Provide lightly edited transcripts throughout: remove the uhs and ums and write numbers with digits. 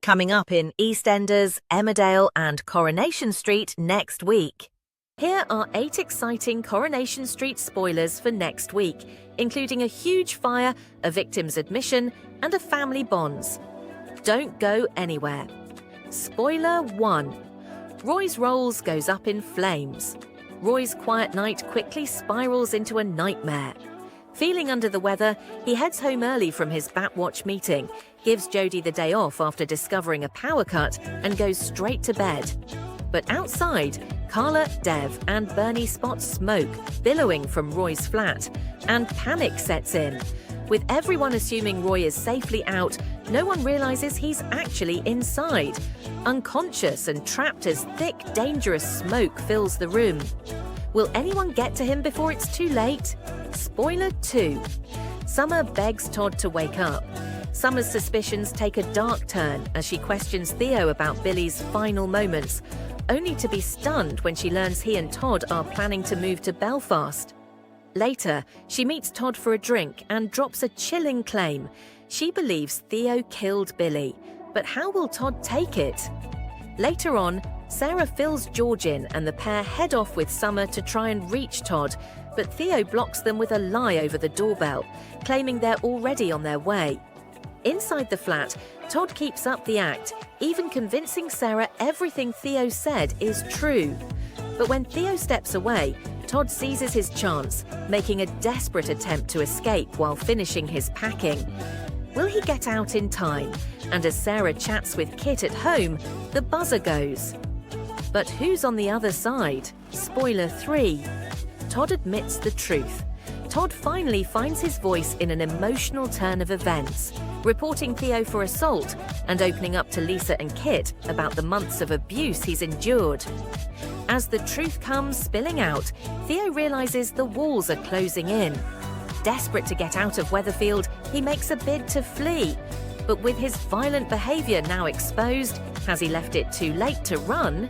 Coming up in EastEnders, Emmerdale and Coronation Street next week. Here are 8 exciting Coronation Street spoilers for next week, including a huge fire, a victim's admission, and a family bonds. Don't go anywhere. Spoiler 1. Roy's Rolls goes up in flames. Roy's quiet night quickly spirals into a nightmare. Feeling under the weather, he heads home early from his Batwatch meeting, gives Jodie the day off after discovering a power cut, and goes straight to bed. But outside, Carla, Dev, and Bernie spot smoke billowing from Roy's flat, and panic sets in. With everyone assuming Roy is safely out, no one realizes he's actually inside, unconscious and trapped as thick, dangerous smoke fills the room. Will anyone get to him before it's too late? Spoiler 2. Summer begs Todd to wake up. Summer's suspicions take a dark turn as she questions Theo about Billy's final moments, only to be stunned when she learns he and Todd are planning to move to Belfast. Later, she meets Todd for a drink and drops a chilling claim. She believes Theo killed Billy, but how will Todd take it? Later on, Sarah fills George in and the pair head off with Summer to try and reach Todd, but Theo blocks them with a lie over the doorbell, claiming they're already on their way. Inside the flat, Todd keeps up the act, even convincing Sarah everything Theo said is true. But when Theo steps away, Todd seizes his chance, making a desperate attempt to escape while finishing his packing. Will he get out in time? And as Sarah chats with Kit at home, the buzzer goes. But who's on the other side? Spoiler 3. Todd admits the truth. Todd finally finds his voice in an emotional turn of events, reporting Theo for assault and opening up to Lisa and Kit about the months of abuse he's endured. As the truth comes spilling out, Theo realizes the walls are closing in. Desperate to get out of Weatherfield, he makes a bid to flee. But with his violent behavior now exposed, has he left it too late to run?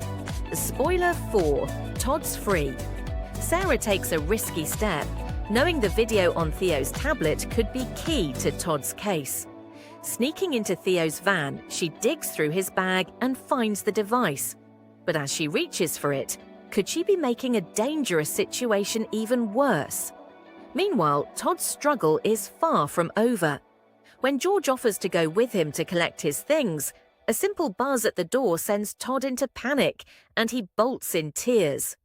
Spoiler 4. Todd's free. Sarah takes a risky step, knowing the video on Theo's tablet could be key to Todd's case. Sneaking into Theo's van, she digs through his bag and finds the device. But as she reaches for it, could she be making a dangerous situation even worse? Meanwhile, Todd's struggle is far from over. When George offers to go with him to collect his things, a simple buzz at the door sends Todd into panic, and he bolts in tears.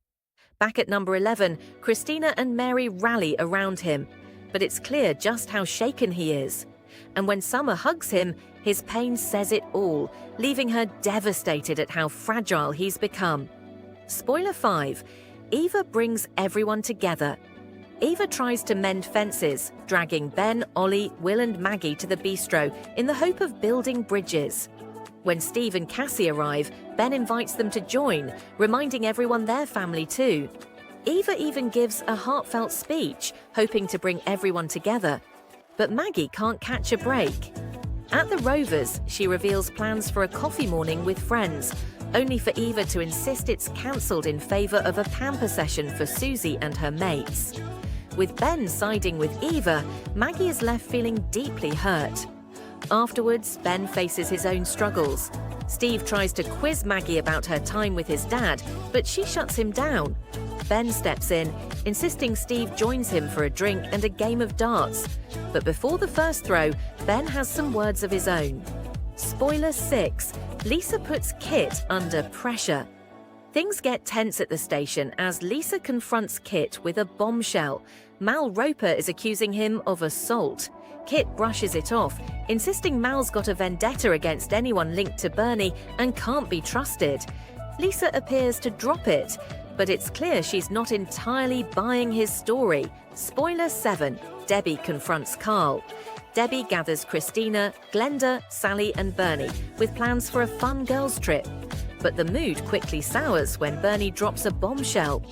Back at number 11, Christina and Mary rally around him, but it's clear just how shaken he is. And when Summer hugs him, his pain says it all, leaving her devastated at how fragile he's become. Spoiler 5. Eva brings everyone together. Eva tries to mend fences, dragging Ben, Ollie, Will and Maggie to the bistro in the hope of building bridges. When Steve and Cassie arrive, Ben invites them to join, reminding everyone they're family too. Eva even gives a heartfelt speech, hoping to bring everyone together. But Maggie can't catch a break. At the Rovers, she reveals plans for a coffee morning with friends, only for Eva to insist it's cancelled in favour of a pamper session for Susie and her mates. With Ben siding with Eva, Maggie is left feeling deeply hurt. Afterwards, Ben faces his own struggles. Steve tries to quiz Maggie about her time with his dad, but she shuts him down. Ben steps in, insisting Steve joins him for a drink and a game of darts. But before the first throw, Ben has some words of his own. Spoiler 6. Lisa puts Kit under pressure. Things get tense at the station as Lisa confronts Kit with a bombshell. Mal Roper is accusing him of assault. Kit brushes it off, insisting Mal's got a vendetta against anyone linked to Bernie and can't be trusted. Lisa appears to drop it, but it's clear she's not entirely buying his story. Spoiler 7. Debbie confronts Carl. Debbie gathers Christina, Glenda, Sally and Bernie with plans for a fun girls' trip. But the mood quickly sours when Bernie drops a bombshell.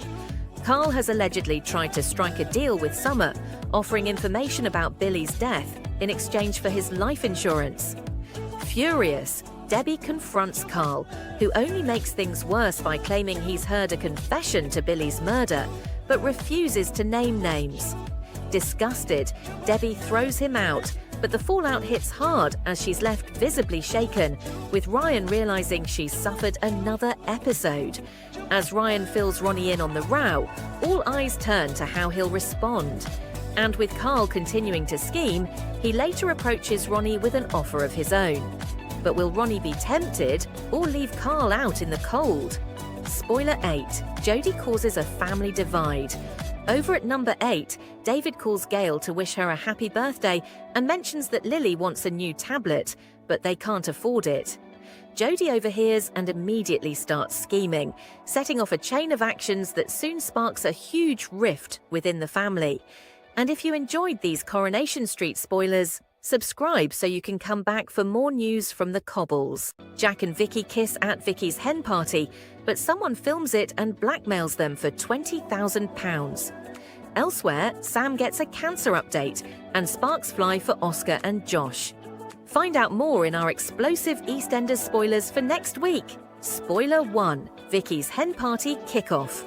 Carl has allegedly tried to strike a deal with Summer, offering information about Billy's death in exchange for his life insurance. Furious, Debbie confronts Carl, who only makes things worse by claiming he's heard a confession to Billy's murder, but refuses to name names. Disgusted, Debbie throws him out But the fallout hits hard as she's left visibly shaken, with Ryan realizing she's suffered another episode. As Ryan fills Ronnie in on the row, all eyes turn to how he'll respond. And with Carl continuing to scheme, he later approaches Ronnie with an offer of his own. But will Ronnie be tempted or leave Carl out in the cold? Spoiler 8, Jodie causes a family divide. Over at number 8, David calls Gail to wish her a happy birthday and mentions that Lily wants a new tablet, but they can't afford it. Jodie overhears and immediately starts scheming, setting off a chain of actions that soon sparks a huge rift within the family. And if you enjoyed these Coronation Street spoilers, subscribe so you can come back for more news from the Cobbles. Jack and Vicky kiss at Vicky's hen party, but someone films it and blackmails them for £20,000. Elsewhere, Sam gets a cancer update and sparks fly for Oscar and Josh. Find out more in our explosive EastEnders spoilers for next week. Spoiler 1, Vicky's hen party kickoff.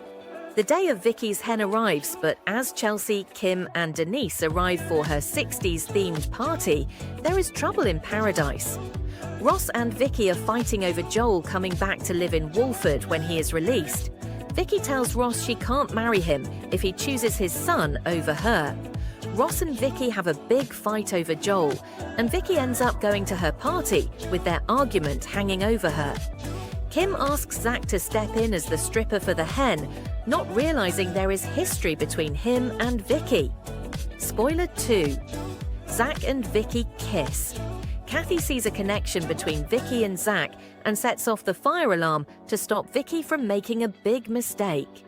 The day of Vicky's hen arrives, but as Chelsea, Kim and Denise arrive for her 60s-themed party, there is trouble in paradise. Ross and Vicky are fighting over Joel coming back to live in Walford when he is released. Vicky tells Ross she can't marry him if he chooses his son over her. Ross and Vicky have a big fight over Joel, and Vicky ends up going to her party with their argument hanging over her. Kim asks Zach to step in as the stripper for the hen, not realizing there is history between him and Vicky. Spoiler 2. Zach and Vicky kiss. Kathy sees a connection between Vicky and Zach and sets off the fire alarm to stop Vicky from making a big mistake.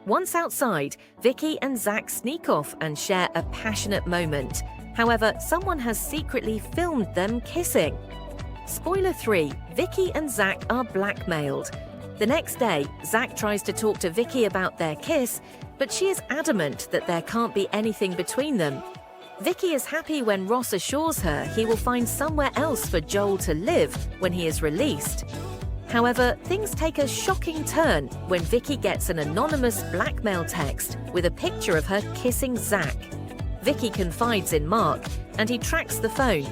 Once outside, Vicky and Zach sneak off and share a passionate moment. However, someone has secretly filmed them kissing. Spoiler 3. Vicky and Zach are blackmailed. The next day, Zach tries to talk to Vicky about their kiss, but she is adamant that there can't be anything between them. Vicky is happy when Ross assures her he will find somewhere else for Joel to live when he is released. However, things take a shocking turn when Vicky gets an anonymous blackmail text with a picture of her kissing Zach. Vicky confides in Mark, and he tracks the phone.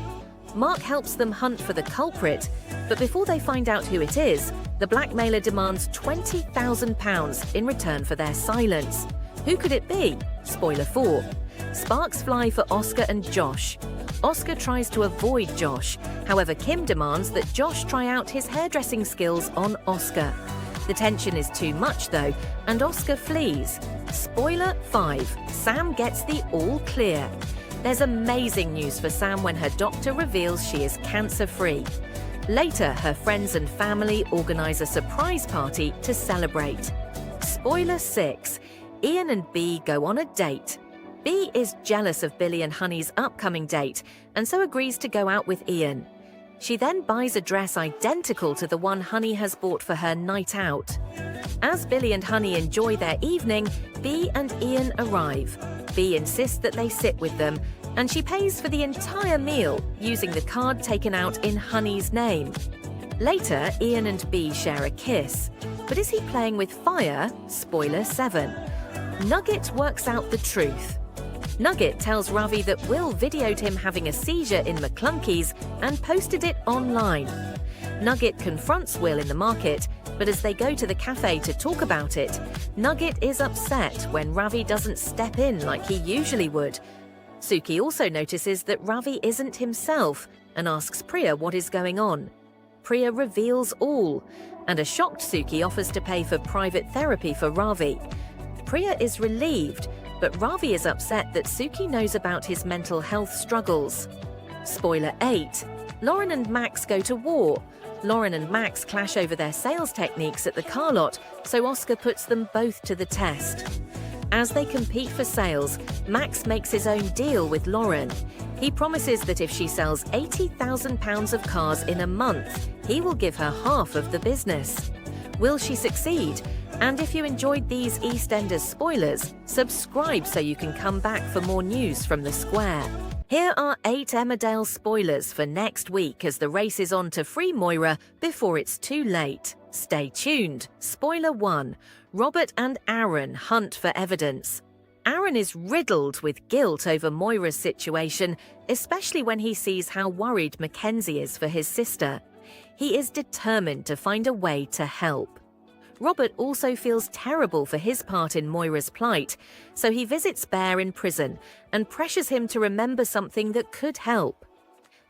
Mark helps them hunt for the culprit, but before they find out who it is, the blackmailer demands £20,000 in return for their silence. Who could it be? Spoiler 4. Sparks fly for Oscar and Josh. Oscar tries to avoid Josh. However, Kim demands that Josh try out his hairdressing skills on Oscar. The tension is too much though, and Oscar flees. Spoiler 5. Sam gets the all clear. There's amazing news for Sam when her doctor reveals she is cancer-free. Later, her friends and family organise a surprise party to celebrate. Spoiler 6. Ian and Bea go on a date. Bea is jealous of Billy and Honey's upcoming date and so agrees to go out with Ian. She then buys a dress identical to the one Honey has bought for her night out. As Billy and Honey enjoy their evening, Bea and Ian arrive. Bea insists that they sit with them, and she pays for the entire meal using the card taken out in Honey's name. Later, Ian and Bea share a kiss. But is he playing with fire? Spoiler 7. Nugget works out the truth. Nugget tells Ravi that Will videoed him having a seizure in McClunky's and posted it online. Nugget confronts Will in the market, but as they go to the cafe to talk about it, Nugget is upset when Ravi doesn't step in like he usually would. Suki also notices that Ravi isn't himself and asks Priya what is going on. Priya reveals all, and a shocked Suki offers to pay for private therapy for Ravi. Priya is relieved, but Ravi is upset that Suki knows about his mental health struggles. Spoiler 8. Lauren and Max go to war. Lauren and Max clash over their sales techniques at the car lot, so Oscar puts them both to the test. As they compete for sales, Max makes his own deal with Lauren. He promises that if she sells £80,000 of cars in a month, he will give her half of the business. Will she succeed? And if you enjoyed these EastEnders spoilers, subscribe so you can come back for more news from the square. Here are 8 Emmerdale spoilers for next week as the race is on to free Moira before it's too late. Stay tuned. Spoiler 1. Robert and Aaron hunt for evidence. Aaron is riddled with guilt over Moira's situation, especially when he sees how worried Mackenzie is for his sister. He is determined to find a way to help. Robert also feels terrible for his part in Moira's plight, so he visits Bear in prison and pressures him to remember something that could help.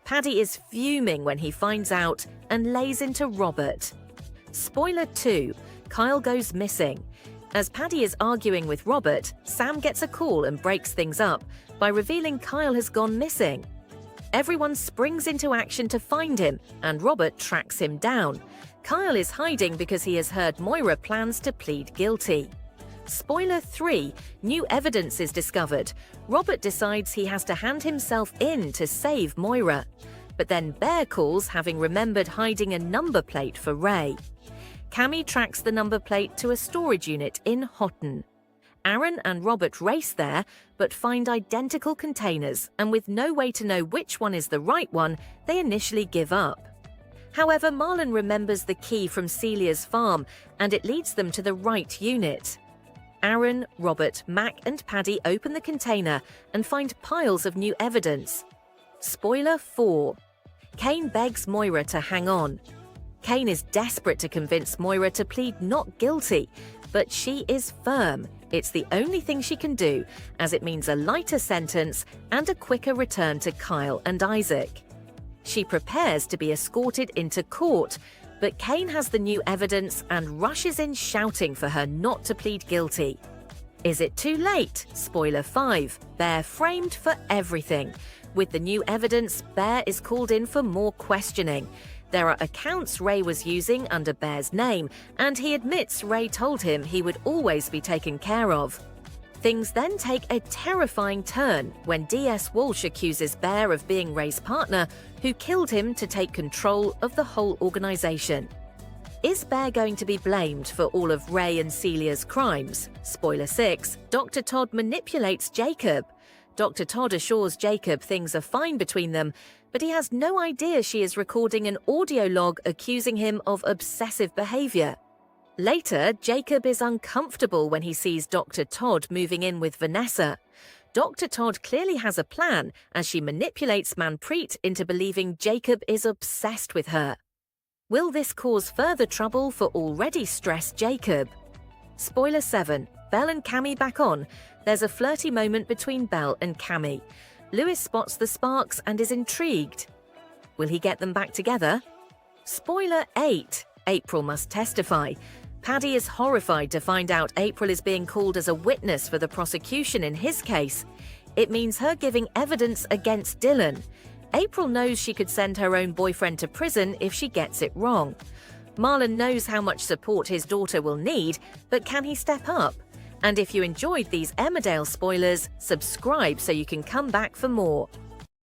Paddy is fuming when he finds out and lays into Robert. Spoiler 2, Kyle goes missing. As Paddy is arguing with Robert, Sam gets a call and breaks things up by revealing Kyle has gone missing. Everyone springs into action to find him, and Robert tracks him down. Kyle is hiding because he has heard Moira plans to plead guilty. Spoiler 3, new evidence is discovered. Robert decides he has to hand himself in to save Moira. But then Bear calls, having remembered hiding a number plate for Ray. Cammy tracks the number plate to a storage unit in Houghton. Aaron and Robert race there, but find identical containers, and with no way to know which one is the right one, they initially give up. However, Marlon remembers the key from Celia's farm, and it leads them to the right unit. Aaron, Robert, Mac and Paddy open the container and find piles of new evidence. Spoiler 4. Kane begs Moira to hang on. Kane is desperate to convince Moira to plead not guilty, but she is firm. It's the only thing she can do, as it means a lighter sentence and a quicker return to Kyle and Isaac. She prepares to be escorted into court, but Kane has the new evidence and rushes in shouting for her not to plead guilty. Is it too late? Spoiler 5. Bear framed for everything. With the new evidence, Bear is called in for more questioning. There are accounts Ray was using under Bear's name, and he admits Ray told him he would always be taken care of. Things then take a terrifying turn when D.S. Walsh accuses Bear of being Ray's partner, who killed him to take control of the whole organization. Is Bear going to be blamed for all of Ray and Celia's crimes? Spoiler 6. Dr. Todd manipulates Jacob. Dr. Todd assures Jacob things are fine between them, but he has no idea she is recording an audio log accusing him of obsessive behavior. Later, Jacob is uncomfortable when he sees Dr. Todd moving in with Vanessa. Dr. Todd clearly has a plan as she manipulates Manpreet into believing Jacob is obsessed with her. Will this cause further trouble for already stressed Jacob? Spoiler 7. Belle and Cammy back on. There's a flirty moment between Belle and Cammy. Lewis spots the sparks and is intrigued. Will he get them back together? Spoiler 8. April must testify. Paddy is horrified to find out April is being called as a witness for the prosecution in his case. It means her giving evidence against Dylan. April knows she could send her own boyfriend to prison if she gets it wrong. Marlon knows how much support his daughter will need, but can he step up? And if you enjoyed these Emmerdale spoilers, subscribe so you can come back for more.